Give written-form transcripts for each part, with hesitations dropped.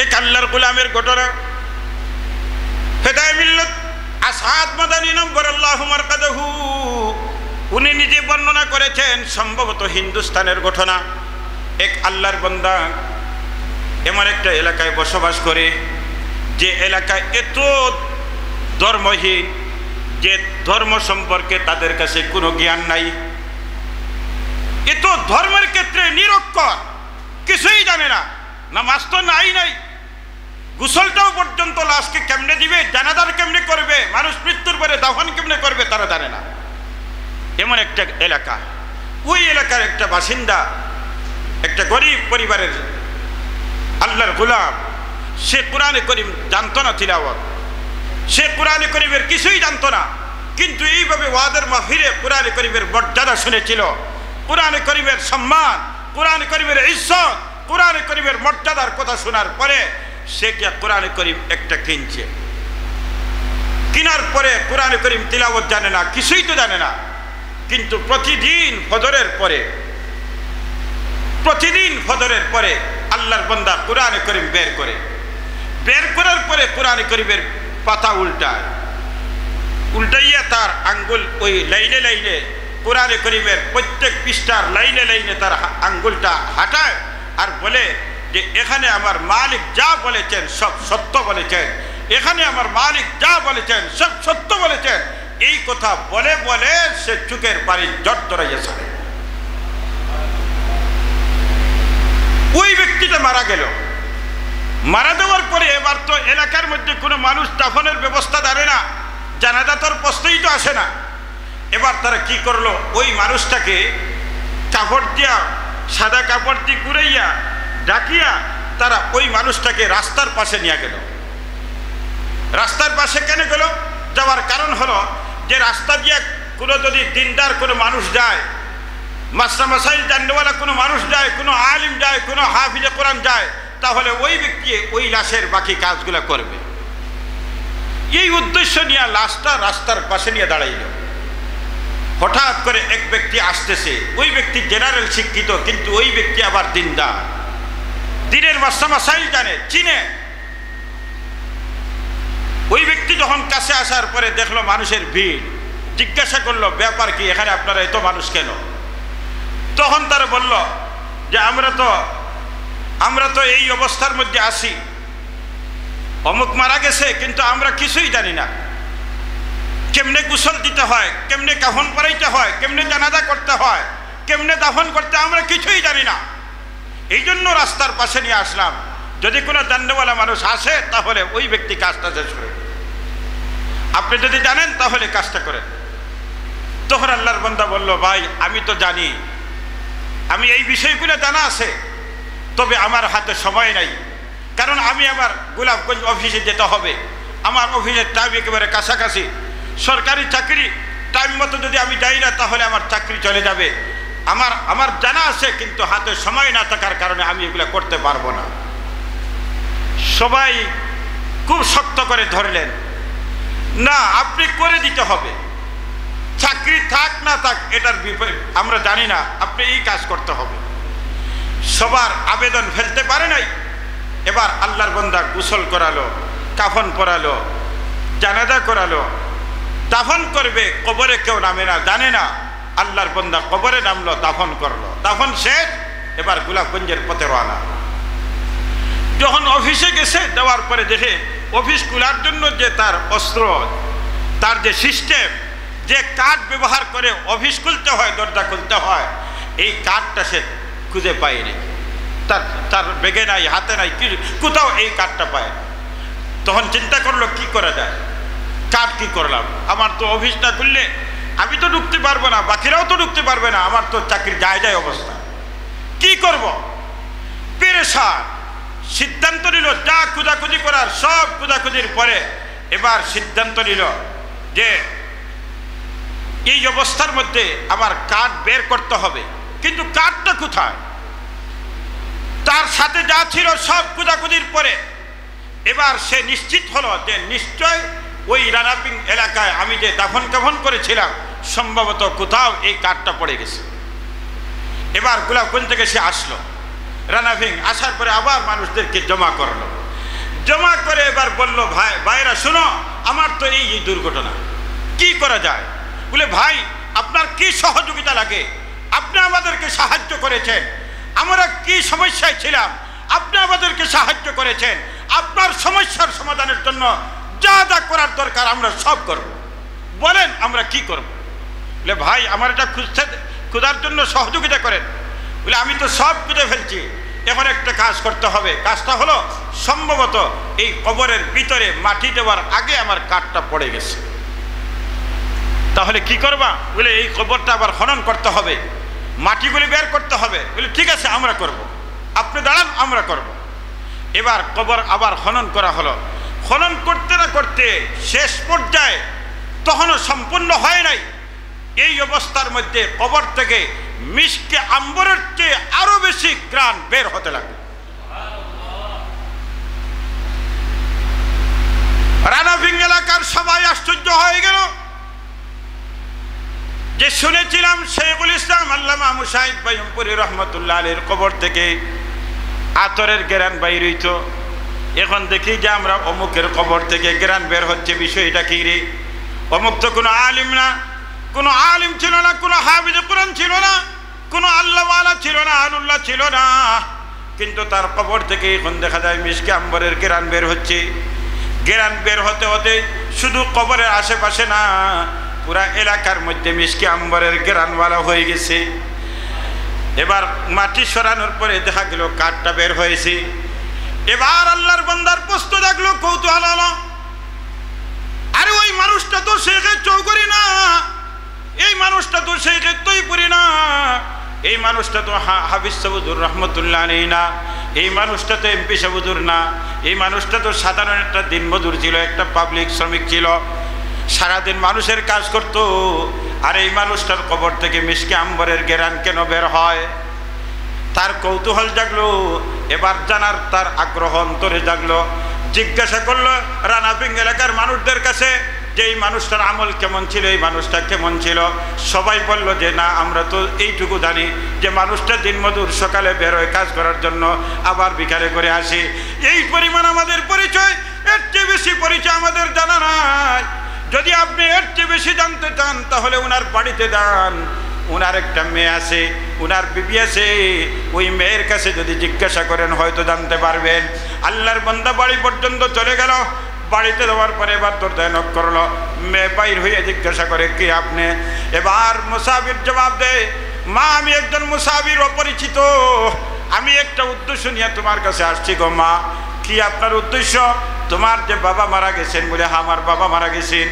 এক আল্লাহর গোলামের ঘটনা। হেদায়ে মিল্লাত আসাদ মাদানী নম্বর আল্লাহু মারকাদাহু উনি নিজে বর্ণনা করেছেন, সম্ভবত হিন্দুস্তানের ঘটনা। এক আল্লাহর বান্দা এমন একটা এলাকায় বসবাস করে, যে এলাকায় এত ধর্মহীন, যে ধর্ম সম্পর্কে তাদের কাছে কোনো জ্ঞান নাই, এত ধর্মের ক্ষেত্রে নিরক্ষর, কিছুই জানে না, নামাজ তো নাই, গোসলটাও পর্যন্ত লাশকে কেমনে দিবে, জানাজার কেমনে করবে, মানুষ মৃত্যুর পরে দাফন কেমনে করবে তারা জানে না। এমন একটা এলাকা, ওই এলাকার একটা বাসিন্দা, একটা গরিব পরিবারের আল্লাহর গোলাম, সে কোরআনে করিম জানতো না তিলাওয়াত, সে কোরআনে করিমের কিছুই জানতো না, কিন্তু এইভাবে ওয়াদের মাহফিলে কোরআনে করিমের মর্যাদা শুনেছিল, কোরআনে করিমের সম্মান, কোরআনে করিমের ইজ্জত, কোরআনে করিমের মর্যাদার কথা শোনার পরে সে গিয়া কোরআনে করিম একটা কিনছে। কেনার পরে কোরআনে করিম তিলাওয়াত জানে না, কিছুই তো জানে না, কিন্তু প্রতিদিন ফজরের পরে আল্লাহর বান্দা কোরআনে করিম বের করার পরে কোরআনে করিমের পাতা উল্টাইয়া তার আঙ্গুল ওই লাইনে কোরআনে করিমের প্রত্যেক পৃষ্ঠার লাইনে তার আঙ্গুলটা হাঁটায় আর বলে যে এখানে আমার মালিক যা বলেছেন সব সত্য বলেছেন, এখানে আমার মালিক যা বলেছেন সব সত্য বলেছেন। এই কথা বলে বলে সে চোখের পানি জট ধরাইয়া ছাড়ে। ওই ব্যক্তিটা মারা গেল। মারা যাওয়ার পরে এবার তো এলাকার মধ্যে কোনো মানুষ দাফনের ব্যবস্থা জানে না, জানাজা তোর প্রশ্নই তো আসে না। এবার তারা কি করলো, ওই মানুষটাকে কাপড় দিয়া, সাদা কাপড় দিয়ে ঘুরাইয়া ডাকিয়া তারা ওই মানুষটাকে রাস্তার পাশে নিয়ে গেল। রাস্তার পাশে কেন গেল? যাওয়ার কারণ হলো যে রাস্তা দিয়ে কোনো যদি দিনদার কোনো মানুষ যায়, মাসলা মাসাইল জাননেওয়ালা কোনো মানুষ যায়, কোনো আলিম যায়, কোনো হাফিজে কোরআন যায়, তাহলে ওই ব্যক্তি ওই লাশের বাকি কাজগুলো করবে। এই উদ্দেশ্য নিয়ে লাশটা রাস্তার পাশে নিয়ে দাঁড়াইল। হঠাৎ করে এক ব্যক্তি আসতেছে, ওই ব্যক্তি জেনারেল শিক্ষিত, কিন্তু ওই ব্যক্তি আবার দিনদার, দিনের মাসলা মাসাইল জানে, চিনে। ওই ব্যক্তি যখন কাছে আসার পরে দেখলো মানুষের ভিড়, জিজ্ঞাসা করলো ব্যাপার কি, এখানে আপনারা এত মানুষ কেন? তখন তারা বলল যে আমরা তো এই অবস্থার মধ্যে আছি, অমুক মারা গেছে, কিন্তু আমরা কিছুই জানি না, কেমনে গোসল দিতে হয়, কেমনে কাফন পরাইতে হয়, কেমনে জানাজা করতে হয়, কেমনে দাফন করতে, আমরা কিছুই জানি না। এই জন্য রাস্তার পাশে নিয়ে আসলাম, যদি কোনো জাননেওয়ালা মানুষ আসে তাহলে ওই ব্যক্তি কাজটা শেষ করে, আপনি যদি জানেন তাহলে কাজটা করেন। তখন আল্লাহর বান্দা বলল, ভাই আমি তো জানি, আমি এই বিষয়গুলো জানা আছে, তবে আমার হাতে সময় নাই, কারণ আমি আমার গোলাপগঞ্জ অফিসে যেতে হবে, আমার অফিসের টাইম একেবারে কাছাকাছি, সরকারি চাকরি টাইম মতো যদি আমি যাই না তাহলে আমার চাকরি চলে যাবে, আমার জানা আছে, কিন্তু হাতে সময় না থাকার কারণে আমি এগুলো করতে পারবো না। সবাই খুব শক্ত করে ধরলেন, না আপনি করে দিতে হবে, চাকরি থাক না থাক এটার বিপরীত আমরা জানি না, আপনি এই কাজ করতে হবে। সবার আবেদন ফেলতে পারে নাই। এবার আল্লাহর বান্দা গোসল করালো, কাফন পরালো, জানাজা করালো, দাফন করবে, কবরে কেউ নামে না, জানে না। আল্লাহর বান্দা কবরে নামলো, দাফন করলো, দাফন শেষ। এবার গোলাপগঞ্জের পথে রওনা। যখন অফিসে গেছে, দেওয়ার পরে দেখে অফিস খোলার জন্য যে তার অস্ত্র, তার যে সিস্টেম, যে কাঠ ব্যবহার করে অফিস খুলতে হয়, দরজা খুলতে হয়, এই কাঠটা সে খুঁজে পায়নি। তার ব্যাগে নাই, হাতে নাই, কোথাও এই কাঠটা পায়। তখন চিন্তা করলো কি করা যায়, কাঠ কি করলাম, আমার তো অফিস না খুললে আমি তো ঢুকতে পারবো না, বাকিরাও তো ঢুকতে পারবে না, আমার তো চাকরি যায় অবস্থা, কি করব? পেরেশান। সিদ্ধান্ত নিল যা খোঁজাখুঁজি করার সব খোঁজাখুঁজির পরে এবার সিদ্ধান্ত নিল যে এই অবস্থার মধ্যে আমার কাঠ বের করতে হবে, কিন্তু কাঠটা কোথায়? তার সাথে যা ছিল সব খোঁজাখুঁজির পরে এবার সে নিশ্চিত হলো যে নিশ্চয় ওই রানাপিং এলাকায় আমি যে দাফন কাফন করেছিলাম সম্ভবত কোথাও এই কাঠটা পড়ে গেছে। এবার গোলাপগঞ্জ থেকে সে আসলো, রানাপিং আসার পরে আবার মানুষদেরকে জমা করলো, জমা করে এবার বলল, ভাইরা শুনো, আমার তো এই দুর্ঘটনা, কি করা যায়? বলে, ভাই আপনার কি সহযোগিতা লাগে? আপনি আমাদেরকে সাহায্য করেছেন, আমরা কি সমস্যায় ছিলাম, আপনি আমাদেরকে সাহায্য করেছেন, আপনার সমস্যার সমাধানের জন্য যা যা করার দরকার আমরা সব করব, বলেন আমরা কি করব? বলে, ভাই আমার এটা খুঁজার জন্য সহযোগিতা করেন। বলে, আমি তো সব খুঁজে ফেলছি, এখন একটা কাজ করতে হবে। কাজটা হলো, সম্ভবত এই কবরের ভিতরে মাটি দেওয়ার আগে আমার কাঠটা পড়ে গেছে, তাহলে কি করবা? বলে, এই কবরটা আবার খনন করতে হবে, মাটিগুলি বের করতে হবে। বলে, ঠিক আছে আমরা করব, আপনি দাঁড়ান আমরা করব। এবার কবর আবার খনন করা হলো। খনন করতে না করতে শেষ পর্যায়ে, তখনও সম্পূর্ণ হয় নাই, এই অবস্থার মধ্যে কবর থেকে মিশকে আম্বরের চেয়ে আরো বেশি ঘ্রাণ বের হতে লাগলো। রানাভিং এলাকার সবাই আশ্চর্য হয়ে গেল যে শুনেছিলাম শেখুল ইসলাম আল্লামা মুসাইদ বাইয়ুমপুরী রহমতুল্লাহ আলাইহির কবর থেকে আতরের ঘ্রাণ বাইর হইতো, এখন দেখি যে আমরা অমুকের কবর থেকে ঘ্রাণ বের হচ্ছে, বিষয়টা কি রে? অমুক তো কোনো আলিম না, কোনো আলিম ছিল না, কোনো হাফিজ কুরআন ছিল না, কোনো আল্লাহওয়ালা ছিল না, আলুল্লাহ ছিল না, কিন্তু তার কবর থেকে এখন দেখা যায় মিশকে আম্বরের ঘ্রাণ বের হচ্ছে। ঘ্রাণ বের হতে হতে শুধু কবরের আশেপাশে না, পুরা এলাকার মধ্যে মিশকে আম্বরের ঘ্রাণওয়ালা হয়ে গেছে। এবার মাটি সরানোর পরে দেখা গেল কাঠটা বের হয়েছে। এবার আল্লাহর বান্দার প্রশ্ন জাগলো, কৌতূহল হলো, আরে ওই মানুষটা তো শেখের চৌকরি না, এই মানুষটা তো শেখের তৈপুরি না, এই মানুষটা তো হাফিজ সাহুজুর রহমতুল্লাহ আলাইহি না, এই মানুষটা তো এমপি সাহুজুর না, এই মানুষটা তো সাধারণ একটা দিনমজুর ছিল, একটা পাবলিক শ্রমিক ছিল, সারাদিন মানুষের কাজ করতো, আর এই মানুষটার কবর থেকে মিশকে আম্বরের ঘ্রাণ কেন বের হয়? তার কৌতূহল জাগলো, এবার জানার তার আগ্রহ অন্তরে জাগলো। জিজ্ঞাসা করলো রানাভিং এলাকার মানুষদের কাছে যে এই মানুষটার আমল কেমন ছিল, এই মানুষটা কেমন ছিল? সবাই বলল যে না, আমরা তো এইটুকু জানি যে মানুষটা দিনমজুর, সকালে বের হয় কাজ করার জন্য, আবার বিকালে করে আসি, এই পরিমাণ আমাদের পরিচয়, এর চেয়ে বেশি পরিচয় আমাদের জানা নাই। যদি আপনি এর চেয়ে বেশি জানতে চান তাহলে ওনার বাড়িতে যান, ওনার একটা মেয়ে আছে, ওনার বিবি আছে, ওই মেয়ের কাছে যদি জিজ্ঞাসা করেন হয়তো জানতে পারবেন। আল্লাহর বান্দা বাড়ি পর্যন্ত চলে গেল। বাড়িতে যাওয়ার পরে এবার দরজায় নক করলো, মেয়ে বাইর হয়ে জিজ্ঞাসা করে, কি আপনি? এবার মুসাফির জবাব দেয়, মা আমি একজন মুসাফির, অপরিচিত, আমি একটা উদ্দেশ্য নিয়ে তোমার কাছে আসছি গো মা। কি আপনার উদ্দেশ্য? তোমার যে বাবা মারা গেছেন। বলে, হ্যাঁ আমার বাবা মারা গেছেন।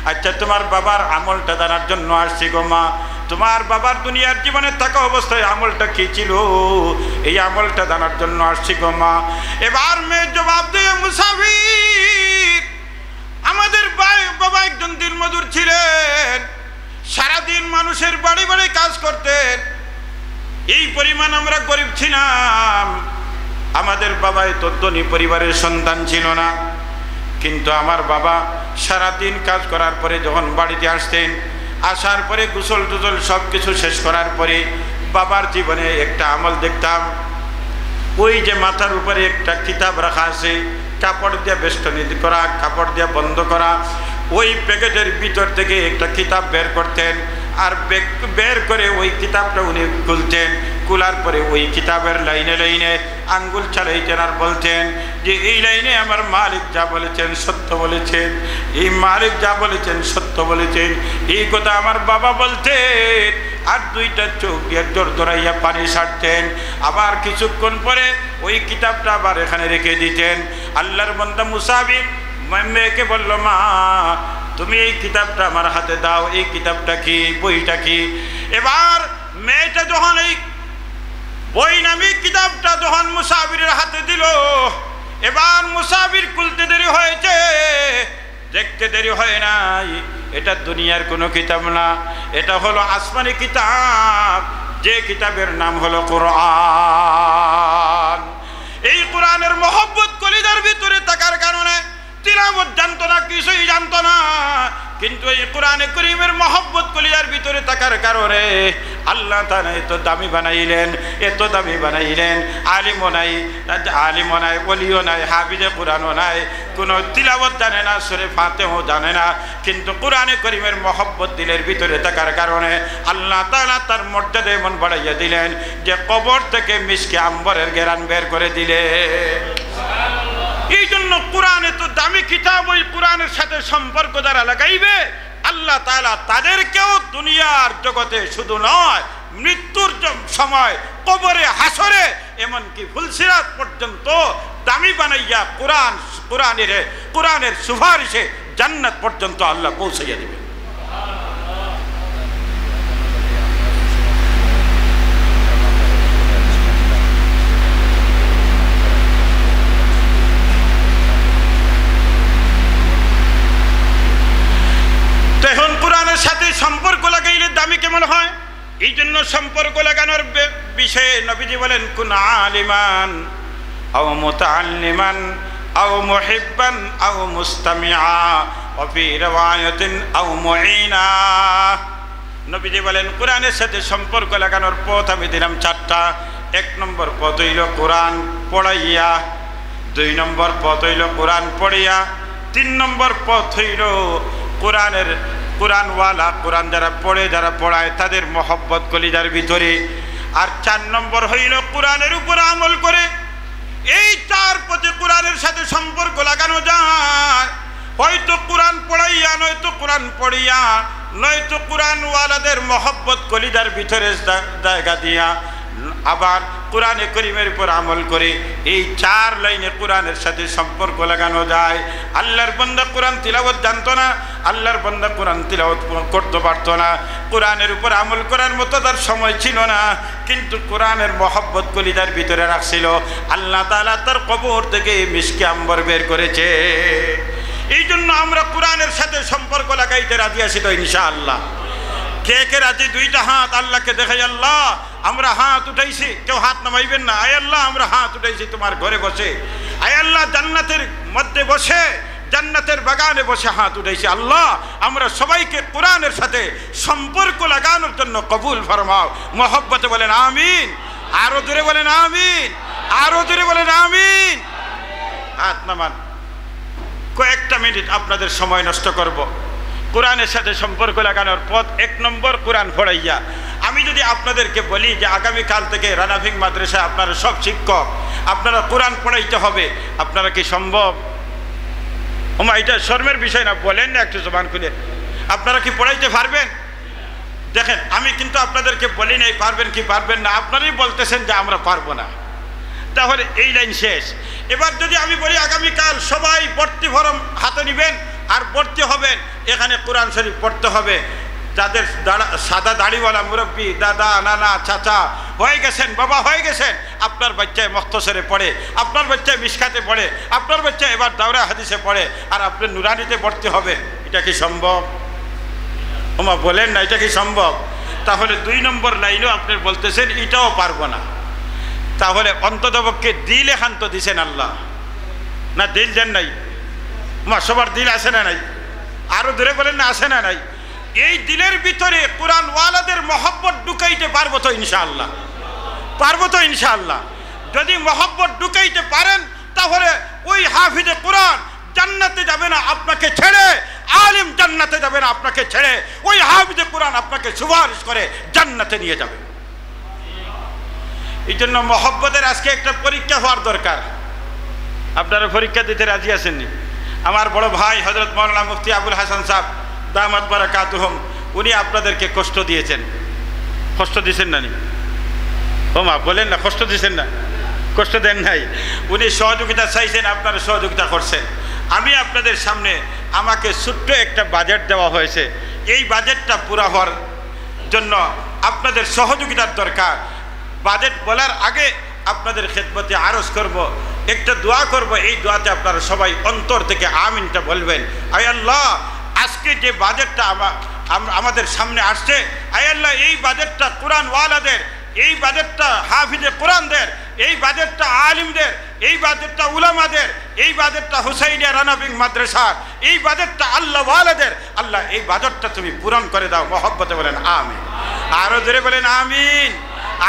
আচ্ছা, তোমার বাবার আমলটা জানার জন্য আসছি গো মা। তোমার বাবার দুনিয়ার জীবনে থাকা অবস্থায় আমলটা কি ছিল, এই আমলটা জানার জন্য আসছি গো মা। এবার মেয়ে জবাব দিয়ে, মুসাফির, আমাদের বাবা একজন দিনমজুর ছিলেন, সারাদিন মানুষের বাড়ি বাড়ি কাজ করতেন, এই পরিমাণ আমরা গরিব ছিলাম, আমাদের বাবা তো ধনী পরিবারের সন্তান ছিল না, কিন্তু আমার বাবা সারাদিন কাজ করার পরে যখন বাড়িতে আসতেন, আসার পরে গোসল টুসল সব কিছু শেষ করার পরে বাবার জীবনে একটা আমল দেখতাম, ওই যে মাথার উপরে একটা কিতাব রাখা আছে, কাপড় দিয়ে বেষ্টনী করা, কাপড় দিয়ে বন্ধ করা, ওই প্যাকেটের ভিতর থেকে একটা কিতাব বের করতেন, আর বের করে ওই কিতাবটা উনি খুলতেন, খোলার পরে ওই কিতাবের লাইনে লাইনে আঙ্গুল চালাইতেন আর বলতেন যে এই লাইনে আমার মালিক যা বলেছেন সত্য বলেছেন, এই মালিক যা বলেছেন সত্য বলেছেন, এই কথা আমার বাবা বলতেন। আর দুইটা চোখ দিয়ে জোর দৌড়াইয়া পানি ছাড়তেন, আবার কিছুক্ষণ পরে ওই কিতাবটা আবার এখানে রেখে দিতেন। আল্লাহর বান্দা মুসাফির মেয়েকে বলল, মা তুমি এই কিতাবটা আমার হাতে দাও, এই কিতাবটা কি, বইটা কি? এবার মেয়েটা যখন এই বই নামী কিতাবটা যখন মুসাফিরের হাতে দিল, এবার মুসাফির খুলতে দেরি হয়েছে, দেখতে দেরি হয় নাই। এটা দুনিয়ার কোনো কিতাব না, এটা হলো আসমানি কিতাব, যে কিতাবের নাম হলো কোরআন। এই কোরআনের মহব্বত কলিজার ভিতরে থাকার কারণে তিলাওয়াত জানতো না, কিছুই জানতো না, কিন্তু এই কোরআনে কারীমের মহব্বত কলিজার ভিতরে থাকার কারণে আল্লাহ তাআলা এত দামি বানাইলেন, এত দামি বানাইলেন। আলিমও নাই, ওলিও নাই, হাফিজে কোরআনও নাই, কোনো তিলাওয়াত জানে না, সূরা ফাতিহাও জানে না, কিন্তু কোরআনে কারীমের মহব্বত দিলের ভিতরে থাকার কারণে আল্লাহ তাআলা তার মর্যাদা এমন বাড়াইয়া দিলেন যে কবর থেকে মিশকে আম্বরের ঘেরান বের করে দিলেন। এই জন্য কোরআন এত দামি কিতাব, ওই কোরআনের সাথে সম্পর্ক যারা লাগাইবে আল্লাহ তাআলা তাদেরকেও দুনিয়ার জগতে শুধু নয়, মৃত্যুর সময় কবরে, হাসরে, এমনকি ফুলসিরাত পর্যন্ত দামি বানাইয়া কোরআনের সুপারিশে জান্নাত পর্যন্ত আল্লাহ পৌঁছাইয়া দিবেন। এখন কোরআনের সাথে সম্পর্ক লাগাইলে দামি কেমন হয়? এই জন্য সম্পর্ক লাগানোর বিষয়ে নবীজি বলেন, কুন আলিমান আও মুতাআল্লিমান আও মুহিব্বান আও মুস্তামিআ ওয়া ফি riwayatin আও মুঈনা। নবীজি বলেন কোরআনের সাথে সম্পর্ক লাগানোর পথ আমি দিলাম চারটা। 1 নম্বর পথ হইল কোরআন পড়াইয়া, 2 নম্বর পথ হইল কোরআন পড়িয়া, 3 নম্বর পথ হইল কোরআনওয়ালা, কোরআন যারা পড়ে, যারা পড়ায় তাদের মহব্বত কলিজার ভিতরে, আর 4 নম্বর হইল কোরআনের উপর আমল করে। এই 4 পথে কোরআনের সাথে সম্পর্ক লাগানো যায়। হয়তো কোরআন পড়াইয়া, নয়তো কোরআন পড়িয়া, নয়তো কোরআনওয়ালাদের মহব্বত কলিজার ভিতরে জায়গা দিয়া, আবার কোরআনে কারীমের উপর আমল করে। এই 4 লাইনে কোরআনের সাথে সম্পর্ক লাগানো যায়। আল্লাহর বান্দা কোরআন তিলাওয়াত জানতো না, আল্লাহর বান্দা কোরআন তিলাওয়াত করতে পারতো না, কোরআনের উপর আমল করার মতো তার সময় ছিল না, কিন্তু কোরআনের মহব্বত কলিজার ভিতরে রাখছিল। আল্লাহ তাআলা তার কবর থেকে মিশকে আম্বর বের করেছে। এই জন্য আমরা কোরআনের সাথে সম্পর্ক লাগাইতে রাজি আছি তো ইনশাআল্লাহ। কে কে রাজি? 2টা হাত আল্লাহকে দেখাই, আল্লাহ আমরা হাত উঠাইছি, কেউ হাত নামাইবেন না। আয় আল্লাহ আমরা হাত উঠাইছি তোমার ঘরে বসে, আয় আল্লাহ জান্নাতের মধ্যে বসে, জান্নাতের বাগানে বসে হাত উঠাইছি। আল্লাহ আমরা সবাইকে কোরআনের সাথে সম্পর্ক লাগানোর জন্য কবুল ফরমাও। মহব্বতে বলেন আমিন, আরো জোরে বলেন আমিন, আরো জোরে বলেন আমিন। হাত নামান। কয়েকটা মিনিট আপনাদের সময় নষ্ট করব। কোরআনের সাথে সম্পর্ক লাগানোর পথ 1 নম্বর কোরআন পড়াইয়া। আমি যদি আপনাদেরকে বলি যে আগামীকাল থেকে রানাভিং মাদ্রাসায় আপনারা সব শিক্ষক, আপনারা কোরআন পড়াইতে হবে, আপনারা কি সম্ভব? ওমা এটা শর্মের বিষয় না, বলেন না একটু জবান খুলে। আপনারা কি পড়াইতে পারবেন? দেখেন আমি কিন্তু আপনাদেরকে বলি নাই পারবেন কি পারবেন না, আপনারাই বলতেছেন যে আমরা পারবো না। তাহলে এই লাইন শেষ। এবার যদি আমি বলি আগামীকাল সবাই ভর্তি ফরম হাতে নেবেন আর ভর্তি হবেন, এখানে কোরআন শরীফ পড়তে হবে। যাদের সাদা দাড়িওয়ালা মুরব্বী, দাদা, নানা, চাচা হয়ে গেছেন, বাবা হয়ে গেছেন, আপনার বাচ্চায় মুখতসরে পড়ে, আপনার বাচ্চায় মিশকাতে পড়ে, আপনার বাচ্চা এবার দাওরা হাদিসে পড়ে, আর আপনি নুরানিতে ভর্তি হবে, এটা কি সম্ভব? ওমা বলেন না, এটা কি সম্ভব? তাহলে 2 নম্বর লাইনও আপনি বলতেছেন এটাও পারবো না। তাহলে অন্ততপক্ষে দিল এখান তো দিছেন আল্লাহ, না দিল দেন নাই? মা সবার দিল আছে না নাই? আরো দূরে বলেন না আছে না নাই? এই দিলের ভিতরে কোরআনওয়ালাদের মহব্বত ঢুকাইতে পারবো তো ইনশাআল্লাহ? পারবো তো ইনশাআল্লাহ? যদি মহব্বত ঢুকাইতে পারেন তাহলে ওই হাফিজে কোরআন জান্নাতে যাবে না আপনাকে ছেড়ে, আলিম জান্নাতে যাবে না আপনাকে ছেড়ে, ওই হাফিজে কোরআন আপনাকে সুপারিশ করে জান্নাতে নিয়ে যাবে। এই জন্য মহব্বতের আজকে একটা পরীক্ষা হওয়ার দরকার। আপনারা পরীক্ষা দিতে রাজি আছেননি? আমার বড় ভাই হযরত মাওলানা মুফতি আবুল হাসান সাহেব দামাত বারাকাতুহুম, উনি আপনাদেরকে কষ্ট দিয়েছেন। কষ্ট দিয়েছেন না? ও মা বলেন না, কষ্ট দিয়েছেন না? কষ্ট দেন নাই। উনি সহযোগিতা চাইছেন, আপনারা সহযোগিতা করছেন। আমি আপনাদের সামনে আমাকে ছোট্ট একটা বাজেট দেওয়া হয়েছে, এই বাজেটটা পুরা হওয়ার জন্য আপনাদের সহযোগিতার দরকার। বাজেট বলার আগে আপনাদের খেদমতে আরজ করব, একটা দোয়া করব। এই দোয়াতে আপনারা সবাই অন্তর থেকে আমিনটা বলবেন। আয় আল্লাহ আজকে যে বাজেটটা আমাদের সামনে আসছে, আয় আল্লাহ এই বাজেটটা কোরআনওয়ালাদের, এই বাজেটটা হাফিজে কোরআনদের, এই বাজেটটা আলিমদের, এই বাজেটটা উলামাদের, এই বাজেটটা হুসাইনিয়া রানাভিং মাদ্রাসার, এই বাজেটটা আল্লাহওয়ালাদের। আল্লাহ এই বাজেটটা তুমি পূরণ করে দাও। মহব্বতে বলেন আমিন। আরো দূরে বলেন আমিন,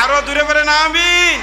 আরো দূরে বলেন আমিন।